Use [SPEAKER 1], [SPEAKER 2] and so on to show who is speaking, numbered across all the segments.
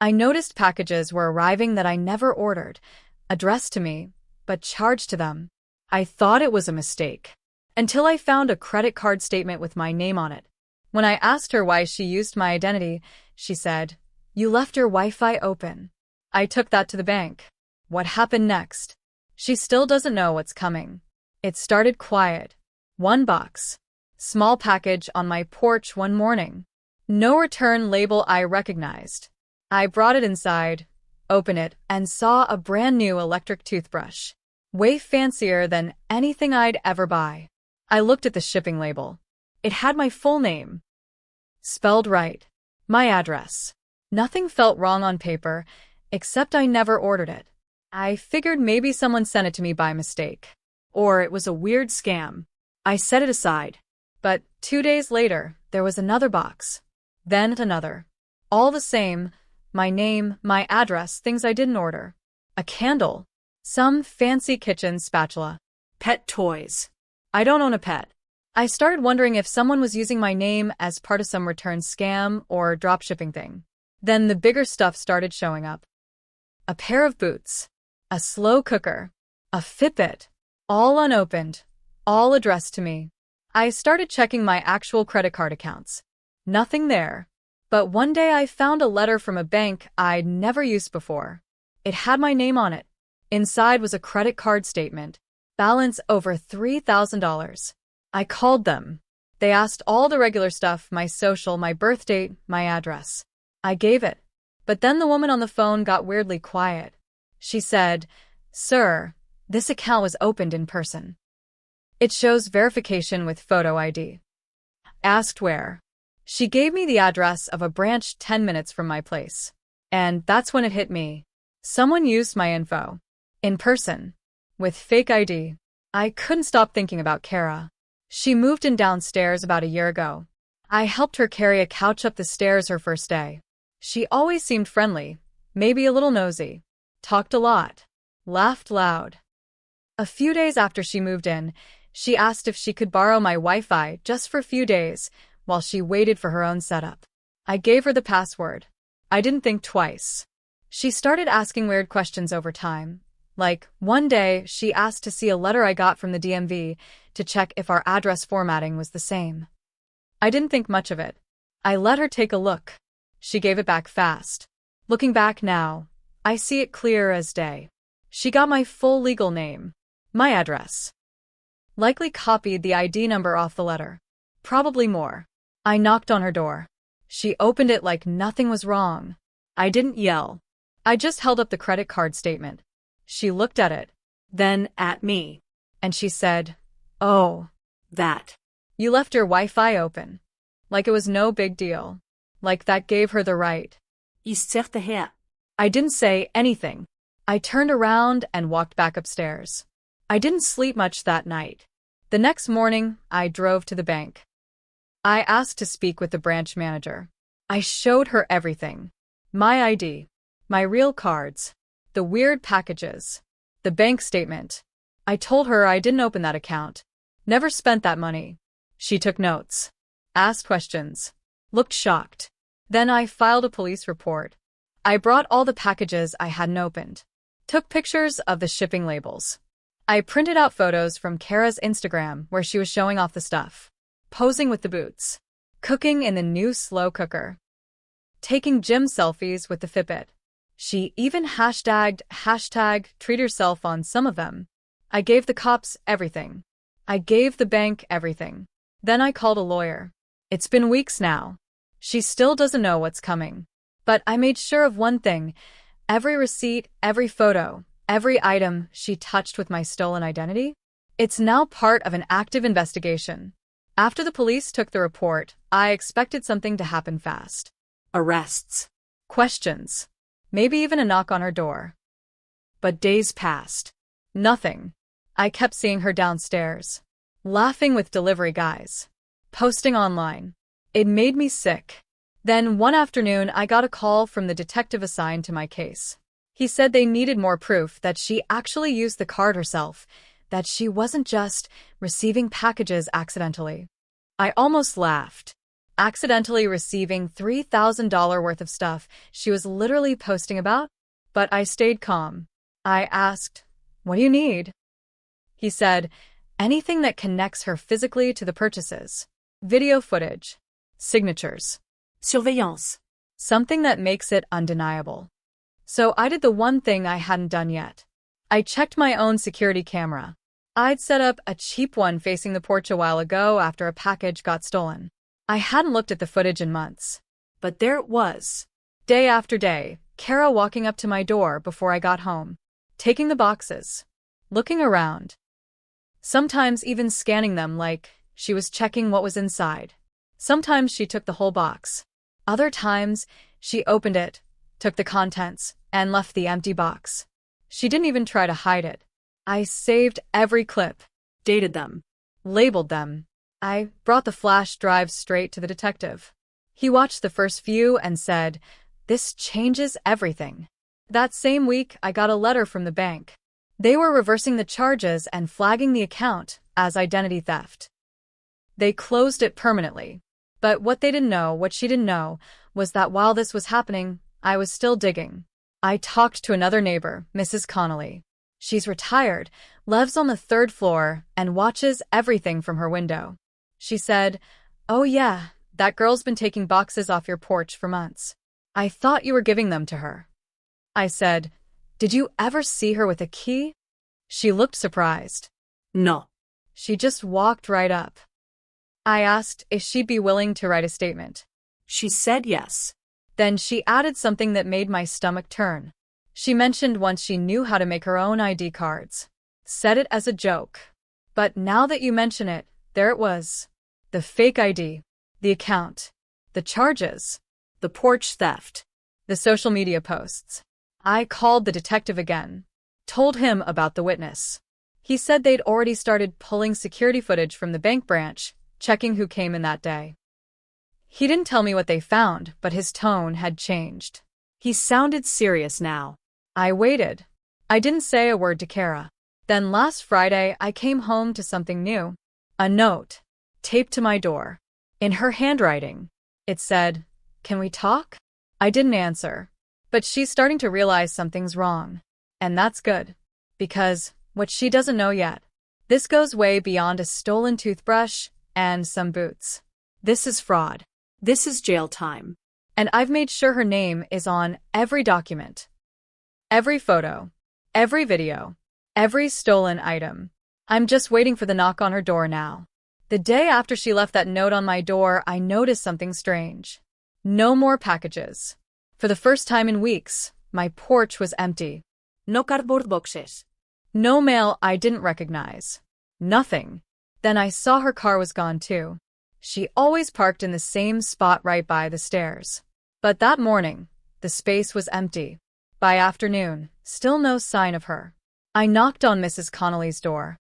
[SPEAKER 1] I noticed packages were arriving that I never ordered, addressed to me, but charged to them. I thought it was a mistake, until I found a credit card statement with my name on it. When I asked her why she used my identity, she said, "You left your Wi-Fi open." I took that to the bank. What happened next? She still doesn't know what's coming. It started quiet. One box. Small package on my porch one morning. No return label I recognized. I brought it inside, opened it, and saw a brand new electric toothbrush. Way fancier than anything I'd ever buy. I looked at the shipping label. It had my full name. Spelled right. My address. Nothing felt wrong on paper, except I never ordered it. I figured maybe someone sent it to me by mistake. Or it was a weird scam. I set it aside. But 2 days later, there was another box. Then another. All the same, my name, my address, things I didn't order. A candle. Some fancy kitchen spatula. Pet toys. I don't own a pet. I started wondering if someone was using my name as part of some return scam or dropshipping thing. Then the bigger stuff started showing up. A pair of boots. A slow cooker. A Fitbit. All unopened. All addressed to me. I started checking my actual credit card accounts. Nothing there. But one day I found a letter from a bank I'd never used before. It had my name on it. Inside was a credit card statement. Balance over $3,000. I called them. They asked all the regular stuff, my social, my birth date, my address. I gave it. But then the woman on the phone got weirdly quiet. She said, "Sir, this account was opened in person. It shows verification with photo ID." Asked where. She gave me the address of a branch 10 minutes from my place. And that's when it hit me. Someone used my info. In person. With fake ID. I couldn't stop thinking about Kara. She moved in downstairs about a year ago. I helped her carry a couch up the stairs her first day. She always seemed friendly, maybe a little nosy. Talked a lot. Laughed loud. A few days after she moved in, she asked if she could borrow my Wi-Fi just for a few days while she waited for her own setup. I gave her the password. I didn't think twice. She started asking weird questions over time. Like, one day, she asked to see a letter I got from the DMV to check if our address formatting was the same. I didn't think much of it. I let her take a look. She gave it back fast. Looking back now, I see it clear as day. She got my full legal name. My address. Likely copied the ID number off the letter. Probably more. I knocked on her door. She opened it like nothing was wrong. I didn't yell. I just held up the credit card statement. She looked at it, then at me, and she said, "Oh, that. You left your Wi-Fi open." Like it was no big deal. Like that gave her the right. I didn't say anything. I turned around and walked back upstairs. I didn't sleep much that night. The next morning, I drove to the bank. I asked to speak with the branch manager. I showed her everything. My ID. My real cards. The weird packages. The bank statement. I told her I didn't open that account. Never spent that money. She took notes. Asked questions. Looked shocked. Then I filed a police report. I brought all the packages I hadn't opened. Took pictures of the shipping labels. I printed out photos from Kara's Instagram where she was showing off the stuff. Posing with the boots. Cooking in the new slow cooker. Taking gym selfies with the Fitbit. She even hashtag treat yourself on some of them. I gave the cops everything. I gave the bank everything. Then I called a lawyer. It's been weeks now. She still doesn't know what's coming. But I made sure of one thing. Every receipt, every photo, every item she touched with my stolen identity. It's now part of an active investigation. After the police took the report, I expected something to happen fast. Arrests. Questions. Maybe even a knock on her door. But days passed. Nothing. I kept seeing her downstairs. Laughing with delivery guys. Posting online. It made me sick. Then one afternoon I got a call from the detective assigned to my case. He said they needed more proof that she actually used the card herself, that she wasn't just receiving packages accidentally. I almost laughed. accidentally receiving $3,000 worth of stuff she was literally posting about. But I stayed calm. I asked, "What do you need?" He said, "Anything that connects her physically to the purchases. Video footage. Signatures.
[SPEAKER 2] Surveillance.
[SPEAKER 1] Something that makes it undeniable." So I did the one thing I hadn't done yet. I checked my own security camera. I'd set up a cheap one facing the porch a while ago after a package got stolen. I hadn't looked at the footage in months. But there it was. Day after day, Kara walking up to my door before I got home, taking the boxes, looking around. Sometimes even scanning them like she was checking what was inside. Sometimes she took the whole box. Other times, she opened it, took the contents, and left the empty box. She didn't even try to hide it. I saved every clip, dated them, labeled them. I brought the flash drives straight to the detective. He watched the first few and said, "This changes everything." That same week, I got a letter from the bank. They were reversing the charges and flagging the account as identity theft. They closed it permanently. But what she didn't know, was that while this was happening, I was still digging. I talked to another neighbor, Mrs. Connolly. She's retired, lives on the 3rd floor, and watches everything from her window. She said, "Oh yeah, that girl's been taking boxes off your porch for months. I thought you were giving them to her." I said, "Did you ever see her with a key?" She looked surprised.
[SPEAKER 2] No.
[SPEAKER 1] She just walked right up. I asked if she'd be willing to write a statement.
[SPEAKER 2] She said yes.
[SPEAKER 1] Then she added something that made my stomach turn. She mentioned once she knew how to make her own ID cards. Said it as a joke. But now that you mention it, there it was. The fake ID, the account, the charges,
[SPEAKER 2] The porch theft.
[SPEAKER 1] the social media posts. I called the detective again. Told him about the witness. He said they'd already started pulling security footage from the bank branch, checking who came in that day. He didn't tell me what they found, but his tone had changed.
[SPEAKER 2] He sounded serious now.
[SPEAKER 1] I waited. I didn't say a word to Kara. Then last Friday, I came home to something new. A note, taped to my door. In her handwriting, it said, "Can we talk?" I didn't answer. But she's starting to realize something's wrong. And that's good. Because, what she doesn't know yet, this goes way beyond a stolen toothbrush and some boots. This is fraud.
[SPEAKER 2] This is jail time.
[SPEAKER 1] And I've made sure her name is on every document. Every photo. Every video. Every stolen item. I'm just waiting for the knock on her door now. The day after she left that note on my door, I noticed something strange. No more packages. For the first time in weeks, my porch was empty.
[SPEAKER 2] No cardboard boxes.
[SPEAKER 1] No mail I didn't recognize. Nothing. Then I saw her car was gone too. She always parked in the same spot right by the stairs. But that morning, the space was empty. By afternoon, still no sign of her. I knocked on Mrs. Connolly's door.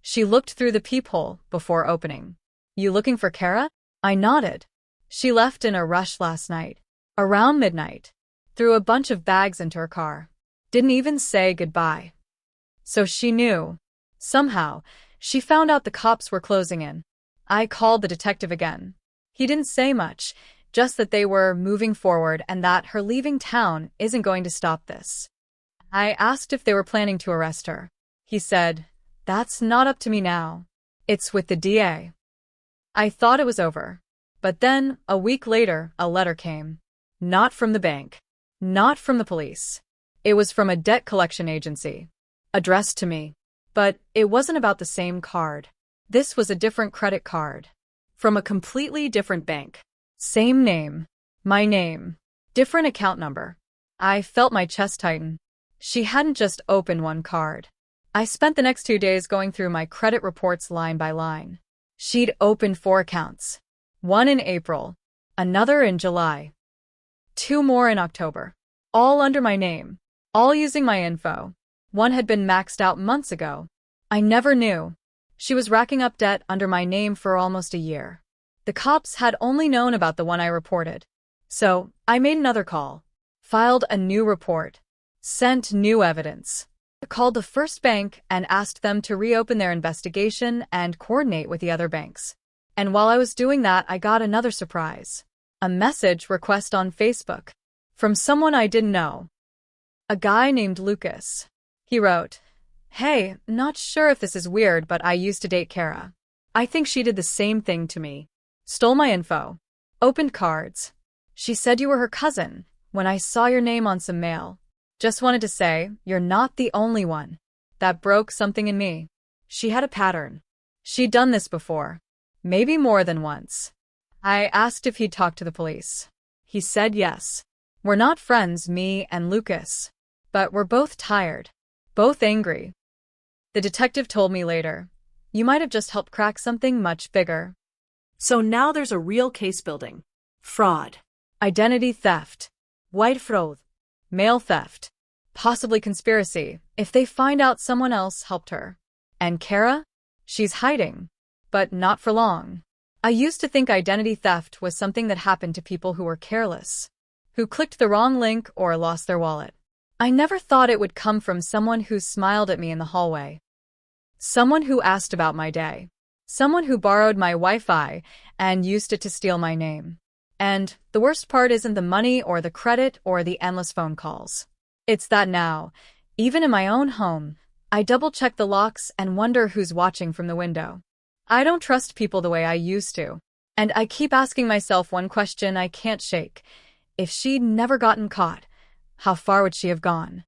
[SPEAKER 1] She looked through the peephole before opening. "You looking for Kara?" I nodded. She left in a rush last night. Around midnight. Threw a bunch of bags into her car. Didn't even say goodbye. So she knew. Somehow, she found out the cops were closing in. I called the detective again. He didn't say much, just that they were moving forward and that her leaving town isn't going to stop this. I asked if they were planning to arrest her. He said, "That's not up to me now. It's with the DA." I thought it was over. But then, a week later, a letter came. Not from the bank. Not from the police. It was from a debt collection agency. Addressed to me. But it wasn't about the same card. This was a different credit card.
[SPEAKER 2] From a completely different bank.
[SPEAKER 1] Same name. My name. Different account number. I felt my chest tighten. She hadn't just opened one card. I spent the next 2 days going through my credit reports line by line. She'd opened 4 accounts. One in April. Another in July. 2 more in October. All under my name. All using my info. One had been maxed out months ago. I never knew. She was racking up debt under my name for almost a year. The cops had only known about the one I reported. So, I made another call. Filed a new report. Sent new evidence. Called the first bank and asked them to reopen their investigation and coordinate with the other banks. And while I was doing that, I got another surprise. A message request on Facebook. From someone I didn't know. A guy named Lucas. He wrote, "Hey, not sure if this is weird, but I used to date Kara. I think she did the same thing to me. Stole my info. Opened cards. She said you were her cousin when I saw your name on some mail. Just wanted to say, you're not the only one. That broke something in me." She had a pattern. She'd done this before. Maybe more than once. I asked if he'd talked to the police. He said yes. We're not friends, me and Lucas. But we're both tired. Both angry. The detective told me later, "You might have just helped crack something much bigger."
[SPEAKER 2] So now there's a real case building. Fraud.
[SPEAKER 1] Identity theft. White fraud. Mail theft. Possibly conspiracy, if they find out someone else helped her. And Kara? She's hiding. But not for long. I used to think identity theft was something that happened to people who were careless, who clicked the wrong link or lost their wallet. I never thought it would come from someone who smiled at me in the hallway. Someone who asked about my day. Someone who borrowed my Wi-Fi and used it to steal my name. And the worst part isn't the money or the credit or the endless phone calls. It's that now, even in my own home, I double-check the locks and wonder who's watching from the window. I don't trust people the way I used to. And I keep asking myself one question I can't shake. If she'd never gotten caught, how far would she have gone?